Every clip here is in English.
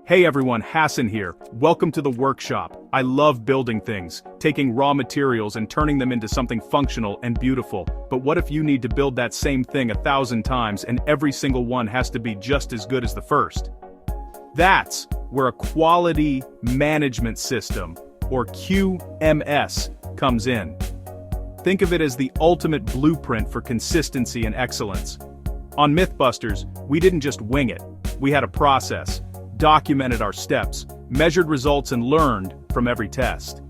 Hey everyone, Hassan here. Welcome to the workshop. I love building things, taking raw materials and turning them into something functional and beautiful. But what if you need to build that same thing 1,000 times and every single one has to be just as good as the first? That's where a quality management system, or QMS, comes in. Think of it as the ultimate blueprint for consistency and excellence. On Mythbusters, we didn't just wing it. We had a process, documented our steps, measured results and learned from every test.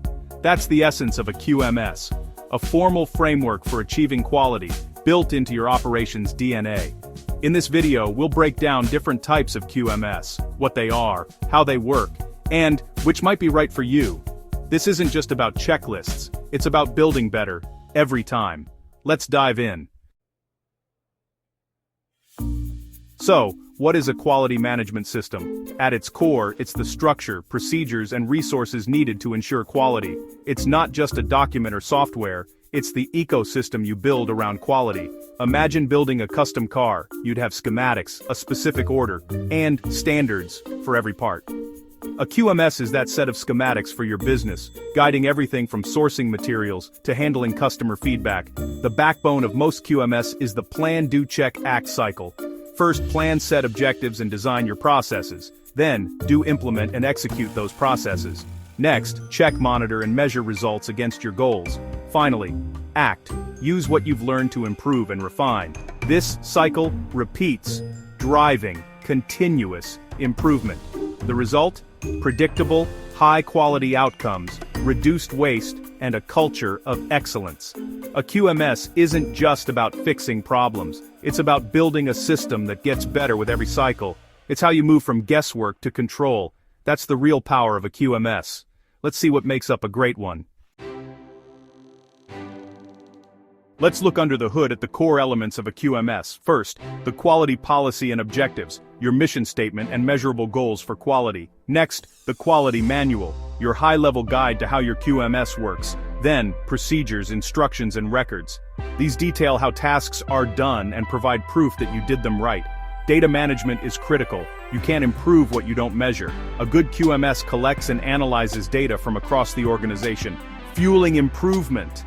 That's the essence of a QMS, a formal framework for achieving quality, built into your operations DNA. In this video, we'll break down different types of QMS, what they are, how they work, and which might be right for you. This isn't just about checklists, it's about building better, every time. Let's dive in. So, what is a quality management system? At its core, it's the structure, procedures, and resources needed to ensure quality. It's not just a document or software, it's the ecosystem you build around quality. Imagine building a custom car. You'd have schematics, a specific order, and standards for every part. A QMS is that set of schematics for your business, guiding everything from sourcing materials to handling customer feedback. The backbone of most QMS is the plan, do, check, act cycle. First, plan, set objectives and design your processes. Then, do, implement and execute those processes. Next, check, monitor and measure results against your goals. Finally, act. Use what you've learned to improve and refine. This cycle repeats, driving continuous improvement. The result? Predictable, high-quality outcomes, reduced waste, and a culture of excellence. A QMS isn't just about fixing problems, it's about building a system that gets better with every cycle. It's how you move from guesswork to control. That's the real power of a QMS. Let's see what makes up a great one. Let's look under the hood at the core elements of a QMS. First, the quality policy and objectives, your mission statement and measurable goals for quality. Next, the quality manual, your high-level guide to how your QMS works. Then, procedures, instructions, and records. These detail how tasks are done and provide proof that you did them right. Data management is critical. You can't improve what you don't measure. A good QMS collects and analyzes data from across the organization, fueling improvement.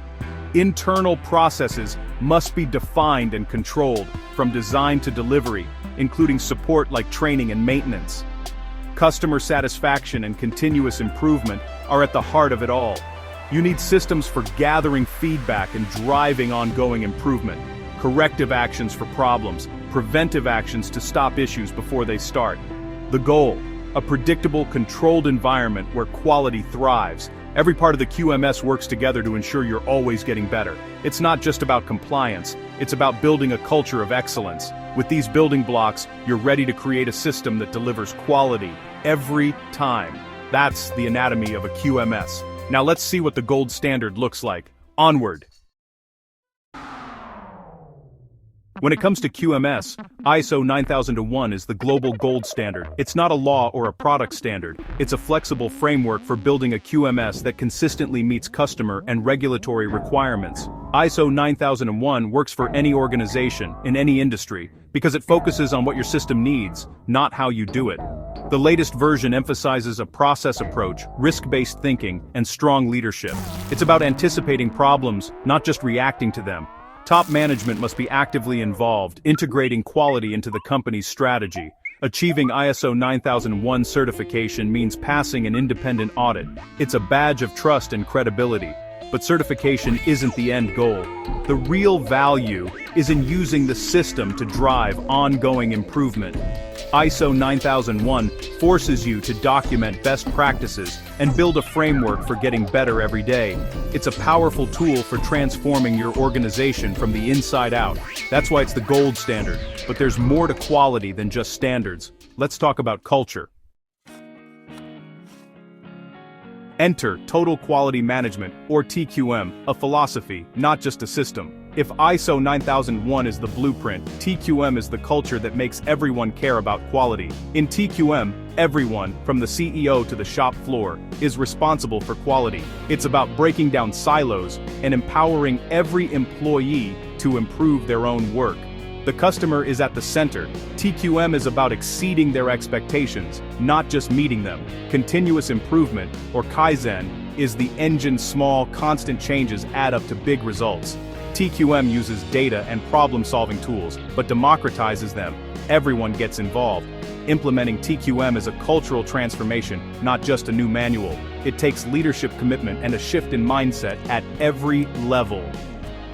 Internal processes must be defined and controlled, from design to delivery, including support like training and maintenance. Customer satisfaction and continuous improvement are at the heart of it all. You need systems for gathering feedback and driving ongoing improvement, corrective actions for problems, preventive actions to stop issues before they start. The goal: a predictable, controlled environment where quality thrives. Every part of the QMS works together to ensure you're always getting better. It's not just about compliance, it's about building a culture of excellence. With these building blocks, you're ready to create a system that delivers quality every time. That's the anatomy of a QMS. Now let's see what the gold standard looks like. Onward! When it comes to QMS, ISO 9001 is the global gold standard. It's not a law or a product standard. It's a flexible framework for building a QMS that consistently meets customer and regulatory requirements. ISO 9001 works for any organization, in any industry, because it focuses on what your system needs, not how you do it. The latest version emphasizes a process approach, risk-based thinking, and strong leadership. It's about anticipating problems, not just reacting to them. Top management must be actively involved, integrating quality into the company's strategy. Achieving ISO 9001 certification means passing an independent audit. It's a badge of trust and credibility. But certification isn't the end goal. The real value is in using the system to drive ongoing improvement. ISO 9001 forces you to document best practices and build a framework for getting better every day. It's a powerful tool for transforming your organization from the inside out. That's why it's the gold standard. But there's more to quality than just standards. Let's talk about culture. Enter Total Quality Management, or TQM, a philosophy, not just a system. If ISO 9001 is the blueprint, TQM is the culture that makes everyone care about quality. In TQM, everyone, from the CEO to the shop floor, is responsible for quality. It's about breaking down silos and empowering every employee to improve their own work. The customer is at the center. TQM is about exceeding their expectations, not just meeting them. Continuous improvement, or Kaizen, is the engine. Small, constant changes add up to big results. TQM uses data and problem-solving tools, but democratizes them. Everyone gets involved. Implementing TQM is a cultural transformation, not just a new manual. It takes leadership commitment and a shift in mindset at every level.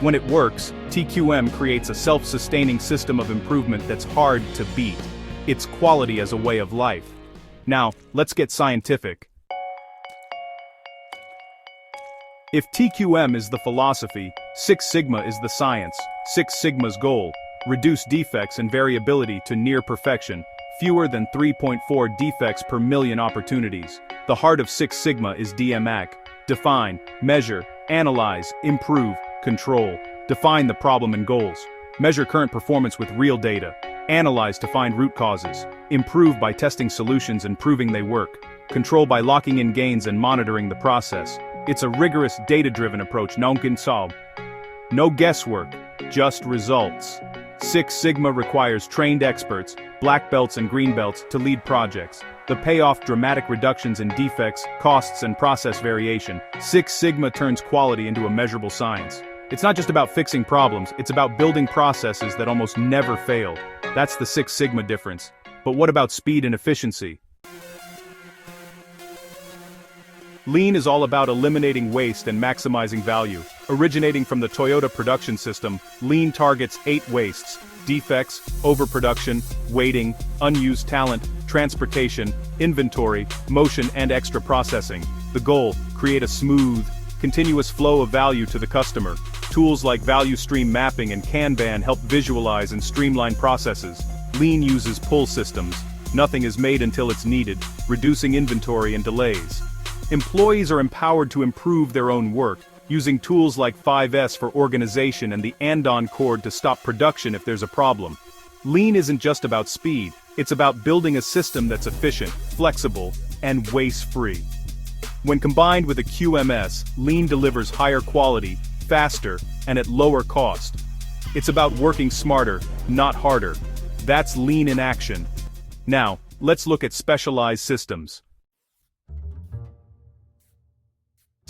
When it works, TQM creates a self-sustaining system of improvement that's hard to beat. It's quality as a way of life. Now, let's get scientific. If TQM is the philosophy, Six Sigma is the science. Six Sigma's goal: reduce defects and variability to near perfection, fewer than 3.4 defects per million opportunities. The heart of Six Sigma is DMAC. Define, measure, analyze, improve, control. Define the problem and goals. Measure current performance with real data. Analyze to find root causes. Improve by testing solutions and proving they work. Control by locking in gains and monitoring the process. It's a rigorous, data-driven approach. No guesswork, just results. Six Sigma requires trained experts, black belts and green belts, to lead projects. The payoff: dramatic reductions in defects, costs and process variation. Six Sigma turns quality into a measurable science. It's not just about fixing problems, it's about building processes that almost never fail. That's the Six Sigma difference. But what about speed and efficiency? Lean is all about eliminating waste and maximizing value. Originating from the Toyota production system, Lean targets 8 wastes: defects, overproduction, waiting, unused talent, transportation, inventory, motion and extra processing. The goal: create a smooth, continuous flow of value to the customer. Tools like value stream mapping and Kanban help visualize and streamline processes. Lean uses pull systems. Nothing is made until it's needed, reducing inventory and delays. Employees are empowered to improve their own work, using tools like 5S for organization and the Andon cord to stop production if there's a problem. Lean isn't just about speed, it's about building a system that's efficient, flexible, and waste-free. When combined with a QMS, Lean delivers higher quality, faster, and at lower cost. It's about working smarter, not harder. That's Lean in action. Now, let's look at specialized systems.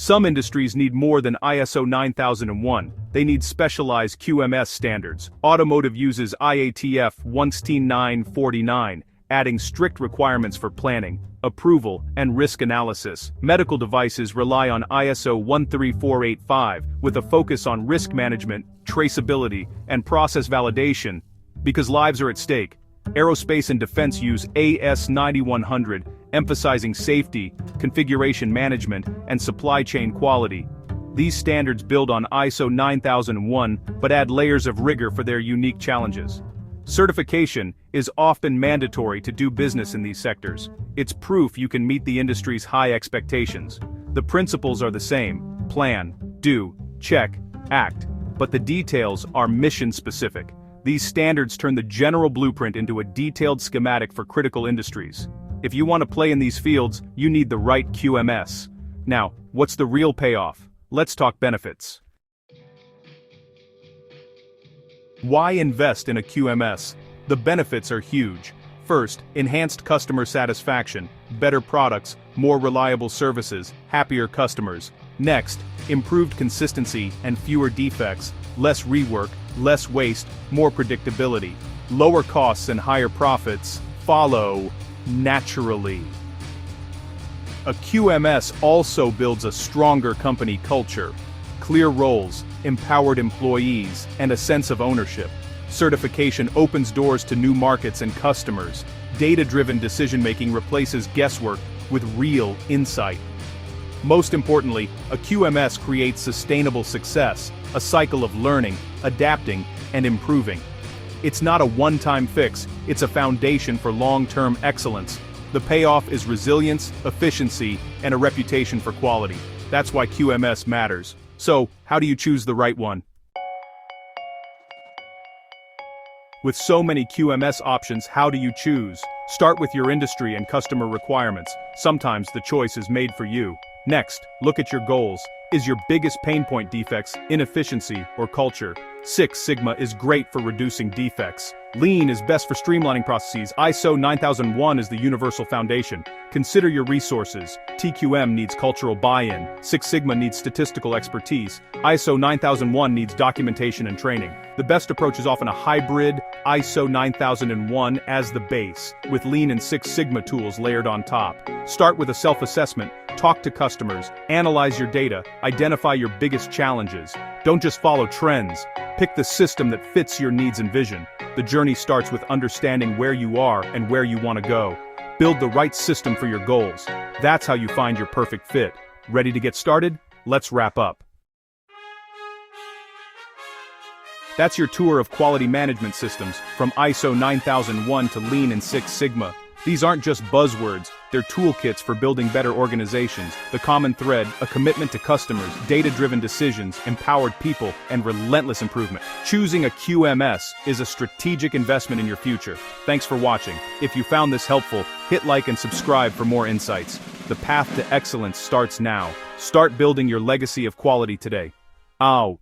Some industries need more than ISO 9001, they need specialized QMS standards. Automotive uses IATF 16949, adding strict requirements for planning, approval, and risk analysis. Medical devices rely on ISO 13485, with a focus on risk management, traceability, and process validation, because lives are at stake. Aerospace and defense use AS 9100, emphasizing safety, configuration management, and supply chain quality. These standards build on ISO 9001, but add layers of rigor for their unique challenges. Certification is often mandatory to do business in these sectors. It's proof you can meet the industry's high expectations. The principles are the same: plan, do, check, act, but the details are mission-specific. These standards turn the general blueprint into a detailed schematic for critical industries. If you want to play in these fields, you need the right QMS. Now, what's the real payoff? Let's talk benefits. Why invest in a QMS? The benefits are huge. First, enhanced customer satisfaction, better products, more reliable services, happier customers. Next, improved consistency and fewer defects, less rework, less waste, more predictability. Lower costs and higher profits follow naturally. A QMS also builds a stronger company culture. Clear roles, empowered employees, and a sense of ownership. Certification opens doors to new markets and customers. Data-driven decision-making replaces guesswork with real insight. Most importantly, a QMS creates sustainable success, a cycle of learning, adapting, and improving. It's not a one-time fix, it's a foundation for long-term excellence. The payoff is resilience, efficiency, and a reputation for quality. That's why QMS matters. So, how do you choose the right one? With so many QMS options, how do you choose? Start with your industry and customer requirements. Sometimes the choice is made for you. Next, look at your goals. Is your biggest pain point defects, inefficiency, or culture? Six Sigma is great for reducing defects. Lean is best for streamlining processes. ISO 9001 is the universal foundation. Consider your resources. TQM needs cultural buy-in. Six Sigma needs statistical expertise. ISO 9001 needs documentation and training. The best approach is often a hybrid, ISO 9001 as the base, with Lean and Six Sigma tools layered on top. Start with a self-assessment. Talk to customers, analyze your data, identify your biggest challenges. Don't just follow trends. Pick the system that fits your needs and vision. The journey starts with understanding where you are and where you want to go. Build the right system for your goals. That's how you find your perfect fit. Ready to get started? Let's wrap up. That's your tour of quality management systems, from ISO 9001 to Lean and Six Sigma. These aren't just buzzwords, they're toolkits for building better organizations. The common thread, a commitment to customers, data-driven decisions, empowered people, and relentless improvement. Choosing a QMS is a strategic investment in your future. Thanks for watching. If you found this helpful, hit like and subscribe for more insights. The path to excellence starts now. Start building your legacy of quality today. Out.